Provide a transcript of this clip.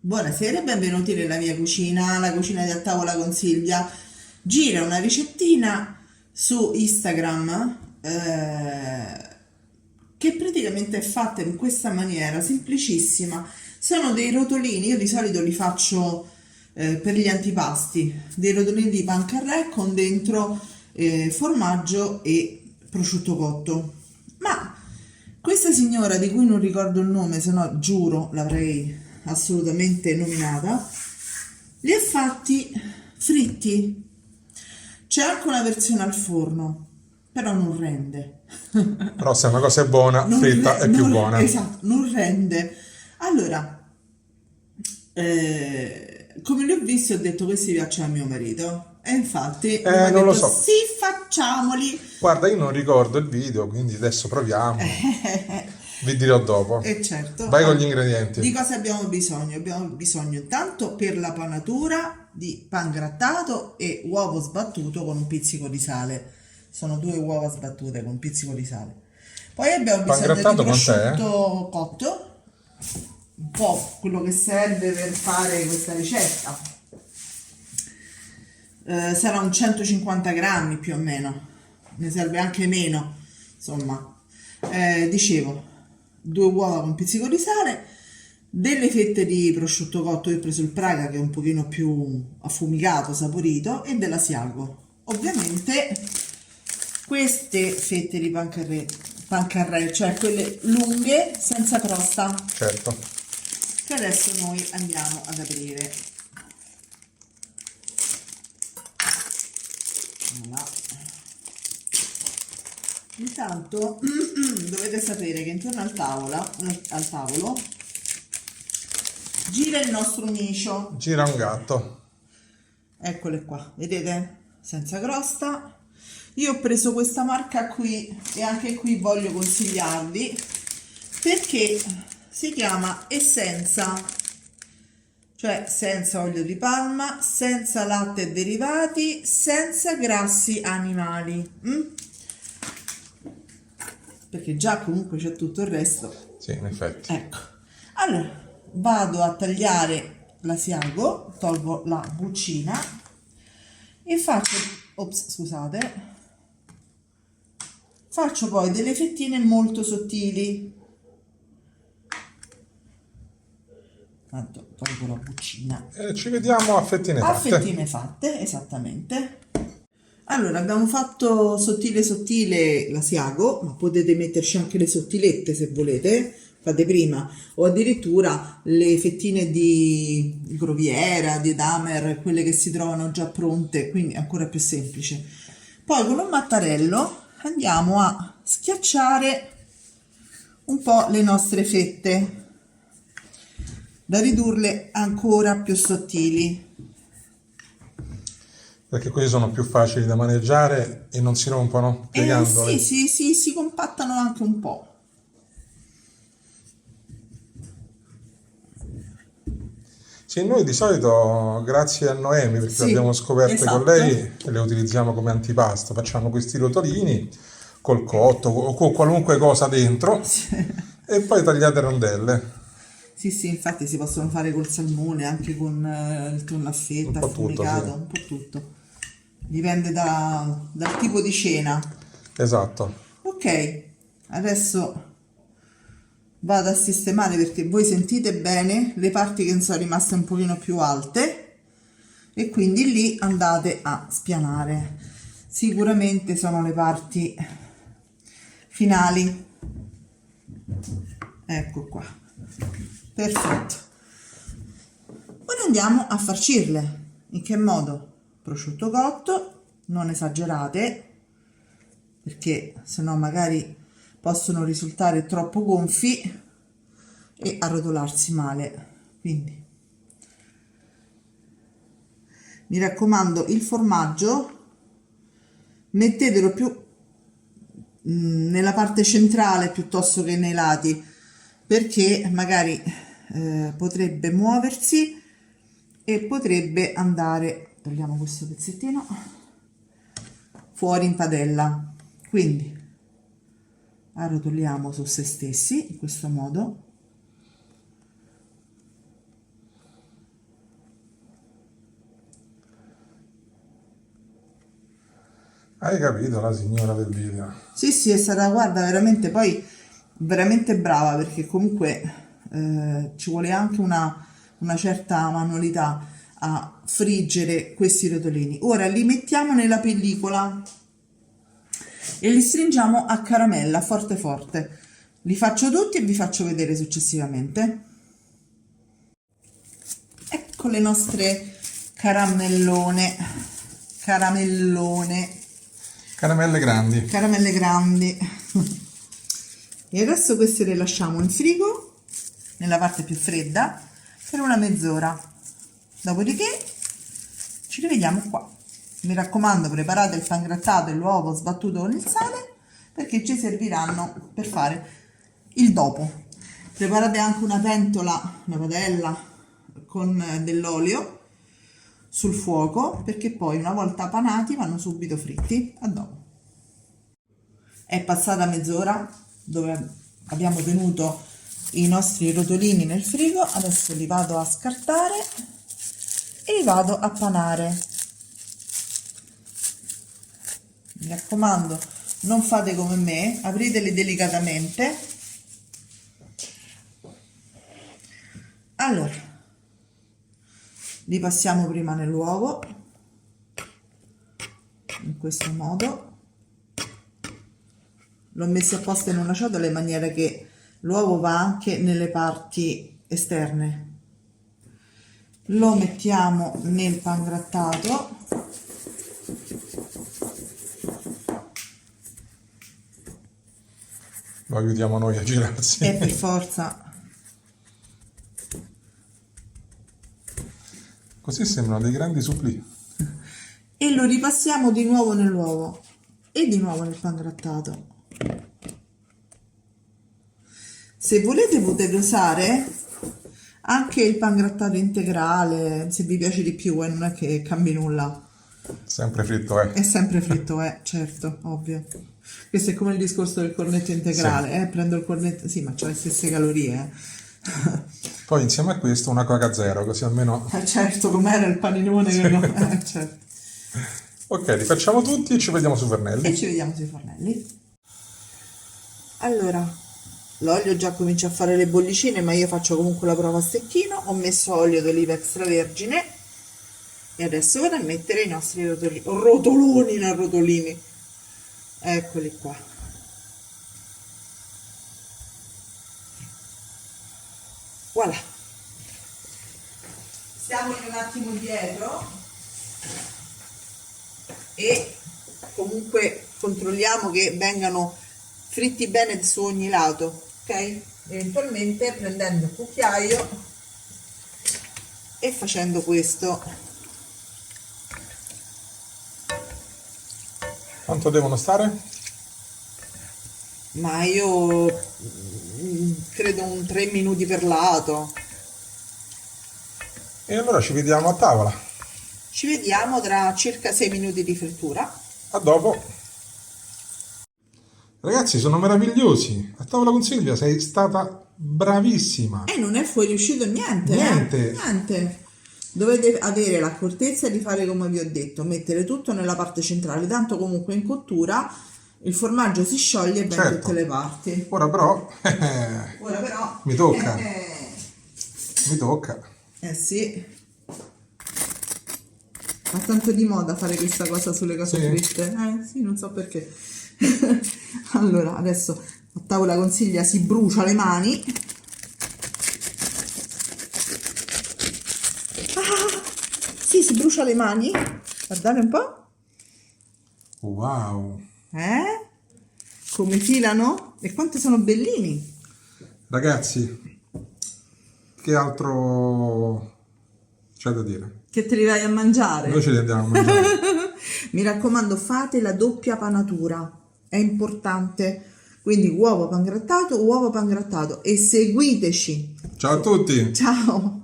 Buonasera e benvenuti nella mia cucina, la cucina di a tavola con Silvia. Gira una ricettina su Instagram che praticamente è fatta in questa maniera semplicissima. Sono dei rotolini, io di solito li faccio per gli antipasti, dei rotolini di pancarré con dentro formaggio e prosciutto cotto. Ma questa signora di cui non ricordo il nome, se no giuro l'avrei assolutamente nominata, li ha fatti fritti. C'è anche una versione al forno, però non rende. Però se una cosa è buona, fritta è più buona. Esatto, non rende. Allora, come li ho visti ho detto questi piacciono a mio marito. E infatti lui mi ha Non lo detto so. sì, facciamoli. Guarda, io non ricordo il video, quindi adesso proviamo. Vi dirò dopo. E certo, Vai con gli di ingredienti. cosa abbiamo bisogno? Abbiamo bisogno intanto per la panatura di pan grattato e uovo sbattuto con un pizzico di sale. Sono 2 uova sbattute con un pizzico di sale. Poi abbiamo Pan bisogno di grattato quant'è? prosciutto cotto, un po' quello che serve per fare questa ricetta. Sarà un 150 grammi più o meno, ne serve anche meno, insomma. Dicevo, 2 uova con pizzico di sale, delle fette di prosciutto cotto, io ho preso il Praga che è un pochino più affumicato, saporito, e dell'Asiago. Ovviamente queste fette di pancarré, cioè quelle lunghe senza crosta, Certo. che adesso noi andiamo ad aprire. Voilà. Intanto dovete sapere che intorno al tavolo gira il nostro micio. Gira un gatto. Eccole qua, vedete? Senza crosta. Io ho preso questa marca qui e anche qui voglio consigliarvi perché si chiama Essenza, cioè senza olio di palma, senza latte e derivati, senza grassi animali. Perché già comunque c'è tutto il resto. Sì, in effetti. Ecco, allora vado a tagliare l'asiago, tolgo la buccina e faccio poi delle fettine molto sottili. Tanto tolgo la buccina. Ci vediamo a fettine A fatte. fettine fatte, esattamente. Allora, abbiamo fatto sottile l'asiago, ma potete metterci anche le sottilette se volete, fate prima, o addirittura le fettine di groviera, di damer, quelle che si trovano già pronte, quindi ancora più semplice. Poi con un mattarello andiamo a schiacciare un po' le nostre fette, da ridurle ancora più sottili. Perché così sono più facili da maneggiare e non si rompono piegandoli. Sì, si compattano anche un po'. Sì, noi di solito, grazie a Noemi, perché Sì, le abbiamo scoperte esatto. con lei, le utilizziamo come antipasto. Facciamo questi rotolini col cotto o con qualunque cosa dentro e poi tagliate a rondelle. Sì, infatti si possono fare col salmone, anche con il tonno a fetta, Un po' tutto, affumicato, sì. un po' tutto. Dipende dal tipo di cena. Esatto. Ok, adesso vado a sistemare perché voi sentite bene le parti che sono rimaste un pochino più alte e quindi lì andate a spianare. Sicuramente sono le parti finali. Ecco qua. Perfetto. Ora andiamo a farcirle. In che modo? Prosciutto cotto, non esagerate, perché sennò magari possono risultare troppo gonfi e arrotolarsi male. Quindi mi raccomando, il formaggio mettetelo più nella parte centrale piuttosto che nei lati, perché magari potrebbe muoversi e potrebbe andare, togliamo questo pezzettino, fuori in padella. Quindi arrotoliamo su se stessi in questo modo Hai capito, la signora del video. Sì, sì, è stata, guarda, veramente poi veramente brava perché comunque ci vuole anche una certa manualità a friggere questi rotolini. Ora li mettiamo nella pellicola e li stringiamo a caramella forte forte. Li faccio tutti e vi faccio vedere successivamente. Ecco le nostre caramellone. Caramelle grandi. Caramelle grandi. E adesso queste le lasciamo in frigo nella parte più fredda per una mezz'ora. Dopodiché ci rivediamo qua. Mi raccomando, preparate il pangrattato e l'uovo sbattuto con il sale perché ci serviranno per fare il dopo. Preparate anche una pentola, una padella con dell'olio sul fuoco perché poi una volta panati vanno subito fritti. A dopo. È passata mezz'ora dove abbiamo tenuto i nostri rotolini nel frigo, adesso li vado a scartare e li vado a panare. Mi raccomando, non fate come me, apriteli delicatamente. Allora, li passiamo prima nell'uovo, in questo modo. L'ho messo apposta in una ciotola in maniera che l'uovo va anche nelle parti esterne. Lo mettiamo nel pangrattato. Lo aiutiamo noi a girarsi. E per forza. Così sembrano dei grandi supplì. E lo ripassiamo di nuovo nell'uovo e di nuovo nel pangrattato. Se volete potete usare anche il pangrattato integrale, se vi piace di più, non è che cambi nulla. Sempre fritto, È sempre fritto, certo, ovvio. Questo è come il discorso del cornetto integrale, Sì. Prendo il cornetto, sì, ma c'ha le stesse calorie, Poi insieme a questo una Coca Zero, così almeno... Certo, com'era il paninone che no? Certo. Ok, li facciamo tutti e ci vediamo su Vernelli. E ci vediamo sui fornelli. Allora, l'olio già comincia a fare le bollicine, ma io faccio comunque la prova a stecchino. Ho messo olio d'oliva extravergine e adesso vado a mettere i nostri rotoloni, non rotolini. Eccoli qua. Voilà. Stiamoli un attimo dietro e comunque controlliamo che vengano fritti bene su ogni lato, ok? Eventualmente prendendo il cucchiaio e facendo questo. Quanto devono stare? Ma io credo un 3 minuti per lato. E allora ci vediamo a tavola. Ci vediamo tra circa 6 minuti di frittura. A dopo. Ragazzi, sono meravigliosi. A tavola con Silvia sei stata bravissima. E non è fuoriuscito niente. Niente. Niente. Dovete avere l'accortezza di fare come vi ho detto, mettere tutto nella parte centrale, tanto comunque in cottura il formaggio si scioglie bene Certo. tutte le parti. Ora però... Ora però... Mi tocca. Mi tocca. Sì. Va tanto di moda fare questa cosa sulle cose Sì. fritte. Sì, non so perché. Allora, adesso a tavola con Silvia si brucia le mani. Sì, si brucia le mani. Guardate un po'. Wow. Come filano? E quanti sono bellini. Ragazzi, che altro c'è da dire? Che te li vai a mangiare? Noi ce li andiamo a mangiare. Mi raccomando, fate la doppia panatura, è importante. Quindi uovo pangrattato e seguiteci. Ciao a tutti! Ciao!